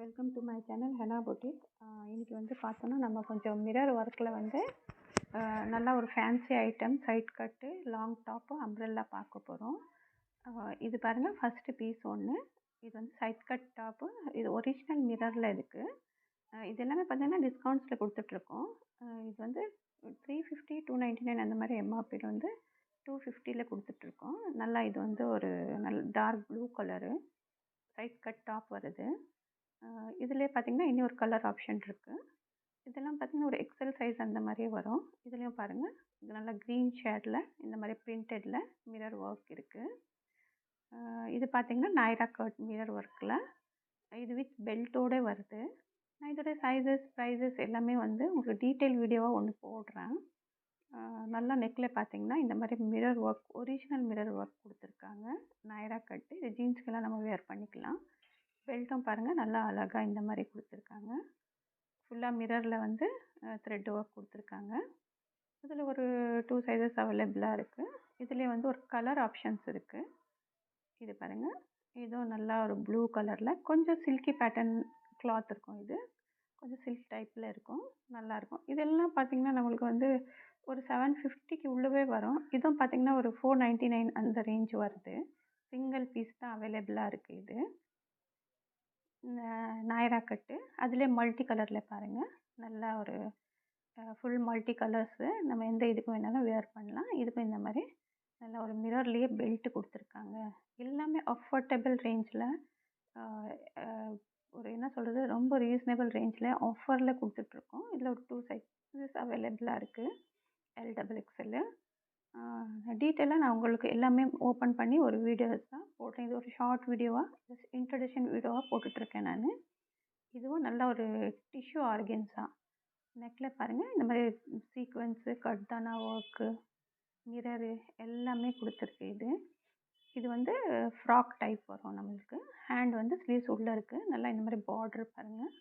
Welcome to my channel henna boutique. இன்றைக்கி வந்து பார்த்தோன்னா நம்ம கொஞ்சம் மிரர் ஒர்க்கில் வந்து நல்லா ஒரு fancy item side cut long top umbrella பார்க்க போகிறோம். இது பாருங்கள், ஃபஸ்ட்டு பீஸ் ஒன்று. இது வந்து சைட் கட் டாப்பு. இது ஒரிஜினல் மிரரில் இருக்குது. இது எல்லாமே பார்த்தீங்கன்னா டிஸ்கவுண்ட்ஸில் கொடுத்துட்ருக்கோம். இது வந்து 350 299 அந்த மாதிரி எம்ஆர்பியில் வந்து 250 கொடுத்துட்ருக்கோம். நல்லா இது வந்து ஒரு நல்ல dark blue colour side cut top வருது. இதிலே பார்த்தீங்கன்னா இன்னொரு கலர் ஆப்ஷன் இருக்குது. இதெல்லாம் பார்த்தீங்கன்னா ஒரு எக்ஸல் சைஸ் அந்த மாதிரியே வரும். இதுலேயும் பாருங்கள், இது நல்லா க்ரீன் ஷேடில் இந்த மாதிரி பிரிண்டடில் மிரர் ஒர்க் இருக்குது. இது பார்த்தீங்கன்னா நைரா கட் மிரர் ஒர்க்கில் இது வித் பெல்ட்டோடு வருது. நான் இதோட சைஸஸ் ப்ரைஸஸ் எல்லாமே வந்து உங்களுக்கு டீட்டெயில் வீடியோவாக ஒன்று போடுறேன். நல்லா நெக்கில் பார்த்தீங்கன்னா இந்த மாதிரி mirror work, original mirror work கொடுத்துருக்காங்க. நைரா கட்டு. இது ஜீன்ஸ்க்கெல்லாம் நம்ம வேர் பண்ணிக்கலாம். பெல்ட்டும் பாருங்கள், நல்லா அழகாக இந்த மாதிரி கொடுத்துருக்காங்க. ஃபுல்லாக மிரரில் வந்து த்ரெட் ஒர்க் கொடுத்துருக்காங்க. இதில் ஒரு 2 சைஸஸ் அவைலபிளாக இருக்குது. இதிலே வந்து ஒரு கலர் ஆப்ஷன்ஸ் இருக்குது. இது பாருங்கள், இதுவும் நல்லா ஒரு ப்ளூ கலரில் கொஞ்சம் சில்கி பேட்டர்ன் கிளாத் இருக்கும். இது கொஞ்சம் சில்க் டைப்பில் இருக்கும், நல்லாயிருக்கும். இதெல்லாம் பார்த்திங்கன்னா நம்மளுக்கு வந்து ஒரு 750க்கு உள்ளவே வரும். இதுவும் பார்த்திங்கன்னா ஒரு 499 அந்த ரேஞ்ச் வருது. சிங்கிள் பீஸ் தான் அவைலபிளாக இருக்குது. இது நைரா கட்டு. அதிலே மல்டி கலரில் பாருங்கள், நல்லா ஒரு ஃபுல் மல்டி கலர்ஸு. நம்ம எந்த இதுக்கு வேணாலும் வேர் பண்ணலாம். இதுக்கும் இந்த மாதிரி நல்லா ஒரு மிரர்லேயே பெல்ட் கொடுத்துருக்காங்க. எல்லாமே அஃபோர்டபுள் ரேஞ்சில், ஒரு என்ன சொல்கிறது, ரொம்ப ரீசனபிள் ரேஞ்சில் ஆஃபரில் கொடுத்துட்ருக்கோம். இதில் ஒரு 2 சைஸஸ் அவைலபிளாக இருக்குது, LXXL. டீட்டெயிலாக நான் உங்களுக்கு எல்லாமே ஓப்பன் பண்ணி ஒரு வீடியோஸ் தான் போடுறேன். இது ஒரு ஷார்ட் வீடியோவாக, ஜஸ்ட் இன்ட்ரடக்ஷன் வீடியோவாக போட்டுட்ருக்கேன் நான். இதுவும் நல்ல ஒரு டிஷ்யூ ஆர்கன்ஸா. நெக்கில் பாருங்கள் இந்த மாதிரி சீக்வன்ஸு, கட்தானா ஒர்க்கு, மிரரு எல்லாமே கொடுத்துருக்கு. இது வந்து ஃப்ராக் டைப் வரும் நம்மளுக்கு. ஹேண்ட் வந்து ஸ்லீவ்ஸ் உள்ளே இருக்குது. நல்லா இந்த மாதிரி பார்டர் பாருங்கள்,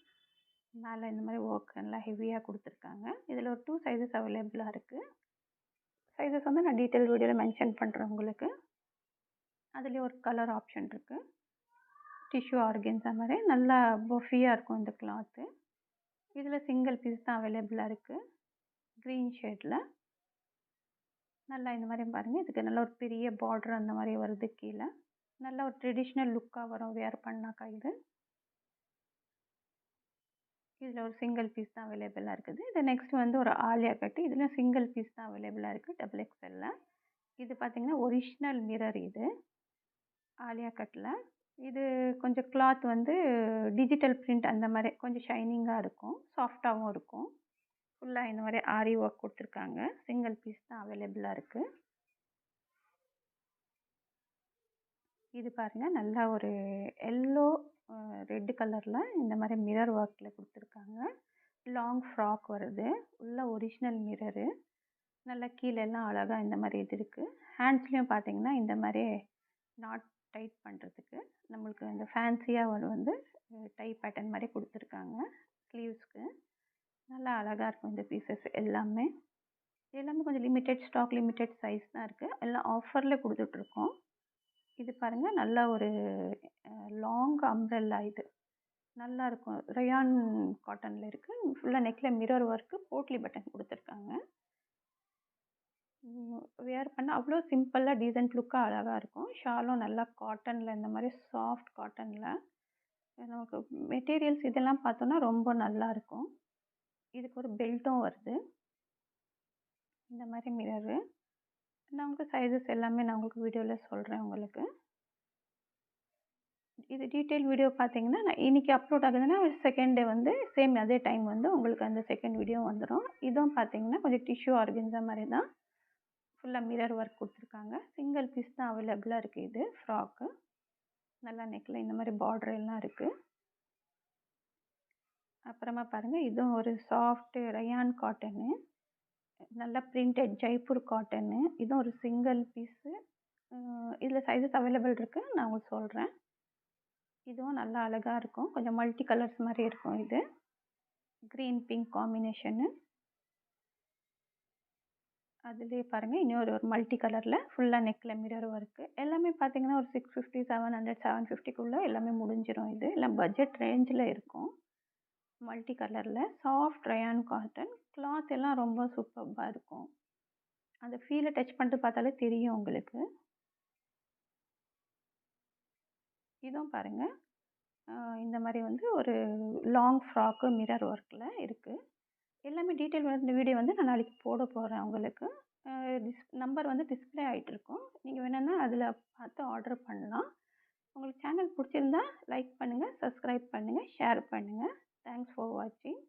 மேலே இந்த மாதிரி ஒர்க் நல்லா ஹெவியாக கொடுத்துருக்காங்க. இதில் ஒரு 2 சைஸஸ் அவைலபிளாக இருக்குது. சைஸஸ் வந்து நான் டீட்டெயில் வீடியோவில் மென்ஷன் பண்ணுறேன் உங்களுக்கு. அதுலேயே ஒரு கலர் ஆப்ஷன் இருக்குது. டிஷ்யூ ஆர்கன்ஸா மாதிரி நல்லா பஃபியாக இருக்கும் இந்த கிளாத்து. இதில் சிங்கிள் பீஸ் தான் அவைலபிளாக இருக்குது, க்ரீன் ஷேடில். நல்லா இந்த மாதிரி பாருங்கள், இதுக்கு நல்ல ஒரு பெரிய பார்டர் அந்த மாதிரி வருது கீழே. நல்ல ஒரு ட்ரெடிஷ்னல் லுக்காக வரும் வேர் பண்ணாக்கா. இதில் ஒரு சிங்கிள் பீஸ் தான் அவைலபிளாக இருக்குது. இது நெக்ஸ்ட் வந்து ஒரு ஆலியா கட்டு. இதில் சிங்கிள் பீஸ் தான் அவைலபிளாக இருக்குது, XXL. இது பார்த்திங்கன்னா ஒரிஜினல் மிரர். இது ஆலியா கட்டில். இது கொஞ்சம் கிளாத் வந்து டிஜிட்டல் பிரிண்ட் அந்த மாதிரி கொஞ்சம் ஷைனிங்காக இருக்கும், சாஃப்டாகவும் இருக்கும். ஃபுல்லாக இந்த மாதிரி ஆரி ஒர்க் கொடுத்துருக்காங்க. சிங்கிள் பீஸ் தான் அவைலபிளாக இருக்குது. இது பாருங்கள், நல்லா ஒரு எல்லோ ரெட் கலரில் இந்த மாதிரி மிரர் ஒர்க்கில் கொடுத்துருக்காங்க. லாங் ஃப்ராக் வருது, உள்ள ஒரிஜினல் மிரரு. நல்லா கீழெல்லாம் அழகாக இந்த மாதிரி இது இருக்குது. ஹேண்ட்ஸ்லேயும் பார்த்தீங்கன்னா இந்த மாதிரி நாட் டைட் பண்ணுறதுக்கு நம்மளுக்கு இந்த ஃபேன்சியாக ஒரு வந்து டை பேட்டர்ன் மாதிரி கொடுத்துருக்காங்க ஸ்லீவ்ஸ்க்கு. நல்லா அழகாக இருக்கும் இந்த பீசஸ் எல்லாமே. கொஞ்சம் லிமிட்டெட் ஸ்டாக், லிமிட்டெட் சைஸ் தான் இருக்குது. எல்லாம் ஆஃபரில் கொடுத்துட்ருக்கோம். இது பாருங்கள், நல்லா ஒரு லாங் அம்ப்ரெல்லா. இது நல்லாயிருக்கும், ரயான் காட்டனில் இருக்குது. ஃபுல்லாக நெக்கில் மிரர் ஒர்க்கு, போட்லி பட்டன் கொடுத்துருக்காங்க. வேர் பண்ண அவ்வளோ சிம்பிளாக டீசென்ட் லுக்காக அழகாக இருக்கும். ஷாலும் நல்லா காட்டனில், இந்த மாதிரி சாஃப்ட் காட்டனில். நமக்கு மெட்டீரியல்ஸ் இதெல்லாம் பார்த்தோன்னா ரொம்ப நல்லாயிருக்கும். இதுக்கு ஒரு பெல்ட்டும் வருது, இந்த மாதிரி மிரரு. நான் உங்களுக்கு சைஸஸ் எல்லாமே நான் உங்களுக்கு வீடியோவில் சொல்கிறேன் உங்களுக்கு. இது டீட்டெயில் வீடியோ பார்த்தீங்கன்னா நான் இன்றைக்கி அப்லோட் ஆகுதுன்னா செகண்ட் டே வந்து சேம் அதே டைம் வந்து உங்களுக்கு அந்த செகண்ட் வீடியோ வந்துடும். இதுவும் பார்த்தீங்கன்னா கொஞ்சம் டிஷ்யூ ஆர்கன்ஸா மாதிரி தான், ஃபுல்லாக மிரர் ஒர்க் கொடுத்துருக்காங்க. சிங்கிள் பீஸ் தான் அவைலபிளாக இருக்குது. இது ஃப்ராக்கு. நல்லா நெக்கில் இந்த மாதிரி பார்டர் எல்லாம் இருக்குது. அப்புறமா பாருங்கள், இதுவும் ஒரு சாஃப்ட் ரயான் காட்டனு, நல்லா பிரிண்டட் ஜெய்ப்பூர் காட்டனு. இதுவும் ஒரு சிங்கிள் பீஸு. இதில் சைஸஸ் அவைலபிள் இருக்குது, நான் உங்களுக்கு சொல்கிறேன். இதுவும் நல்லா அழகாக இருக்கும், கொஞ்சம் மல்டி கலர்ஸ் மாதிரி இருக்கும். இது க்ரீன் பிங்க் காம்பினேஷனு. அதிலேயே பாருங்கள் இன்னொரு ஒரு மல்டி கலரில் ஃபுல்லாக நெக்கில் மிரர் ஒர்க்கு எல்லாமே பார்த்தீங்கன்னா ஒரு 650 700 750க்குள்ளே எல்லாமே முடிஞ்சிடும். இது எல்லாம் பட்ஜெட் ரேஞ்சில் இருக்கும். மல்டி கலரில் சாஃப்ட் ரயான் காட்டன் கிளாத் எல்லாம் ரொம்ப சூப்பராக இருக்கும். அந்த ஃபீலை டச் பண்ணிட்டு பார்த்தாலே தெரியும் உங்களுக்கு. இதுவும் பாருங்கள் இந்த மாதிரி வந்து ஒரு லாங் ஃப்ராக்கு மிரர் ஒர்க்கில் இருக்குது. எல்லாமே டீட்டெயில் வந்து வீடியோ வந்து நான் நாளைக்கு போட போகிறேன் உங்களுக்கு. நம்பர் வந்து டிஸ்பிளே ஆகிட்டு இருக்கும். நீங்கள் வேணும்னா அதில் பார்த்து ஆர்டர் பண்ணலாம். உங்களுக்கு சேனல் பிடிச்சிருந்தா லைக் பண்ணுங்கள், சப்ஸ்கிரைப் பண்ணுங்கள், ஷேர் பண்ணுங்கள். தேங்க்ஸ் ஃபார் வாட்சிங்.